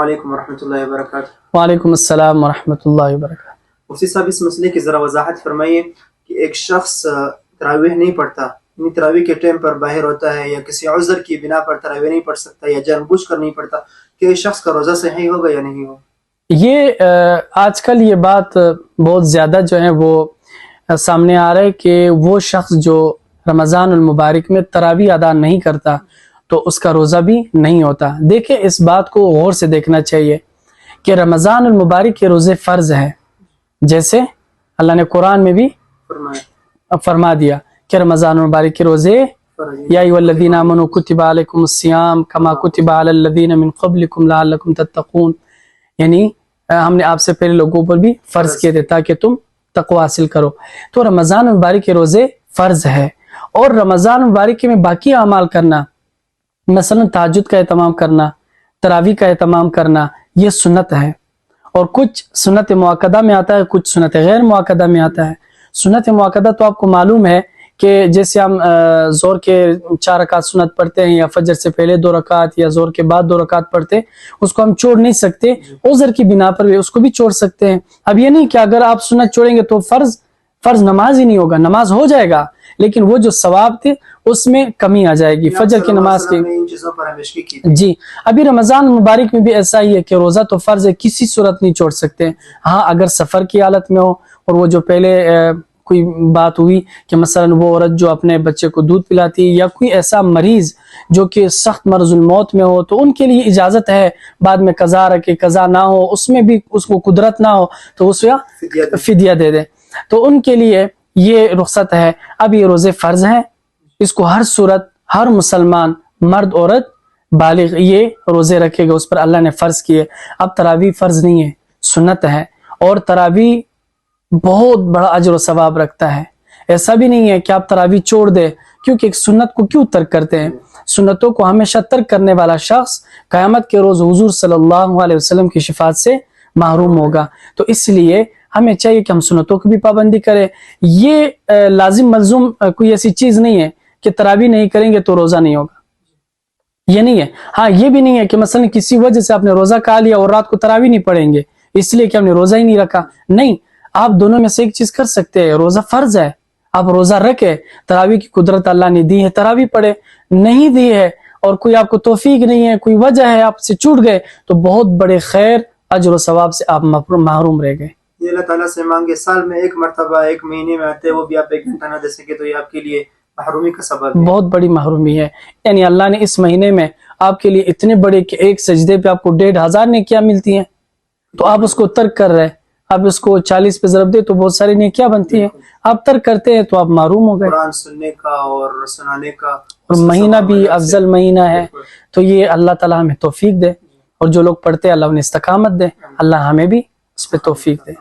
علیکم ورحمۃ اللہ وبرکاتہ۔ وعلیکم السلام ورحمۃ اللہ وبرکاتہ۔ مفتی صاحب اس مسئلے کی ذرا وضاحت فرمائیے کہ ایک شخص تراویح نہیں پڑھتا، یعنی تراویح کے ٹائم پر باہر ہوتا ہے یا کسی عذر کی بنا پر تراویح نہیں پڑھ سکتا یا جان بوجھ کر نہیں پڑھتا، کہ اس شخص کا روزہ صحیح ہوگا یا نہیں ہوگا؟ یہ آج کل یہ بات بہت زیادہ جو ہے وہ سامنے آ رہا ہے کہ وہ شخص جو رمضان المبارک میں تراویح ادا نہیں کرتا تو اس کا روزہ بھی نہیں ہوتا۔ دیکھیں اس بات کو غور سے دیکھنا چاہیے کہ رمضان المبارک کے روزے فرض ہیں، جیسے اللہ نے قرآن میں بھی فرما دیا کہ رمضان المبارک کے روزے یا ایھا الذین آمنوا کتب علیکم الصیام کما کتب علی الذین من قبلکم لعلکم تتقون، یعنی ہم نے آپ سے پہلے لوگوں پر بھی فرض کیے تھے تاکہ تم تقوی حاصل کرو۔ تو رمضان المبارک کے روزے فرض ہے، اور رمضان المبارک میں باقی اعمال کرنا، مثلا تہجد کا اہتمام کرنا، تراویح کا اہتمام کرنا، یہ سنت ہے، اور کچھ سنت مؤکدہ میں آتا ہے، کچھ سنت غیر مؤکدہ میں آتا ہے۔ سنت مؤکدہ تو آپ کو معلوم ہے کہ جیسے ہم ظہر کے 4 رکعت سنت پڑھتے ہیں یا فجر سے پہلے 2 رکعت یا ظہر کے بعد 2 رکعت پڑھتے ہیں، اس کو ہم چھوڑ نہیں سکتے، عذر کی بنا پر بھی اس کو بھی چھوڑ سکتے ہیں۔ اب یہ نہیں کہ اگر آپ سنت چھوڑیں گے تو فرض نماز ہی نہیں ہوگا، نماز ہو جائے گا لیکن وہ جو ثواب تھے اس میں کمی آ جائے گی فجر کی نماز کی۔ جی ابھی رمضان مبارک میں بھی ایسا ہی ہے کہ روزہ تو فرض ہے، کسی صورت نہیں چھوڑ سکتے۔ ہاں اگر سفر کی حالت میں ہو، اور وہ جو پہلے کوئی بات ہوئی کہ مثلا وہ عورت جو اپنے بچے کو دودھ پلاتی ہے یا کوئی ایسا مریض جو کہ سخت مرض الموت میں ہو، تو ان کے لیے اجازت ہے بعد میں قضا رکھے، قضا نہ ہو اس میں بھی اس کو قدرت نہ ہو تو اس کا فدیہ دے دے، تو ان کے لیے یہ رخصت ہے۔ اب یہ روزے فرض ہیں، اس کو ہر صورت ہر مسلمان مرد عورت بالغ یہ روزے رکھے گا، اس پر اللہ نے فرض کیے۔ اب تراویح فرض نہیں ہے، سنت ہے، اور تراویح بہت بڑا اجر و ثواب رکھتا ہے۔ ایسا بھی نہیں ہے کہ آپ تراویح چھوڑ دے، کیونکہ ایک سنت کو کیوں ترک کرتے ہیں؟ سنتوں کو ہمیشہ ترک کرنے والا شخص قیامت کے روز حضور صلی اللہ علیہ وسلم کی شفاعت سے محروم ہوگا۔ تو اس لیے ہمیں چاہیے کہ ہم سنتوں کی بھی پابندی کریں۔ یہ لازم ملزوم کوئی ایسی چیز نہیں ہے کہ تراویح نہیں کریں گے تو روزہ نہیں ہوگا، یہ نہیں ہے۔ ہاں یہ بھی نہیں ہے کہ مثلا کسی وجہ سے آپ نے روزہ کھا لیا اور رات کو تراویح نہیں پڑھیں گے اس لیے کہ ہم نے روزہ ہی نہیں رکھا، نہیں، آپ دونوں میں سے ایک چیز کر سکتے ہیں۔ روزہ فرض ہے، آپ روزہ رکھے، تراویح کی قدرت اللہ نے دی ہے، تراویح پڑھے، نہیں دی ہے اور کوئی آپ کو توفیق نہیں ہے، کوئی وجہ ہے آپ سے چھوٹ گئے، تو بہت بڑے خیر اجر و ثواب سے آپ محروم رہ گئے۔ یہ اللہ تعالیٰ سے مانگے سال میں 1 مرتبہ 1 مہینے میں آتے وہ بھی آپ 1 گھنٹہ نہ دے سکے تو یہ آپ کے لیے محرومی کا سبب ہے، بہت بڑی محرومی ہے۔ یعنی اللہ نے اس مہینے میں آپ کے لیے اتنے بڑے کہ ایک سجدے پہ آپ کو 1500 نیکیاں ملتی ہیں، تو آپ اس کو ترک کر رہے ہیں، آپ اس کو 40 پہ ضرب دے تو بہت ساری نیکیاں بنتی ہیں، آپ ترک کرتے ہیں تو آپ محروم ہو گئے۔ قرآن سننے کا اور سنانے کا، اور مہینہ بھی افضل مہینہ ہے، تو یہ اللہ تعالیٰ ہمیں توفیق دے، اور جو لوگ پڑھتے ہیں اللہ انہیں استقامت دے، اللہ ہمیں بھی اس پہ توفیق دے۔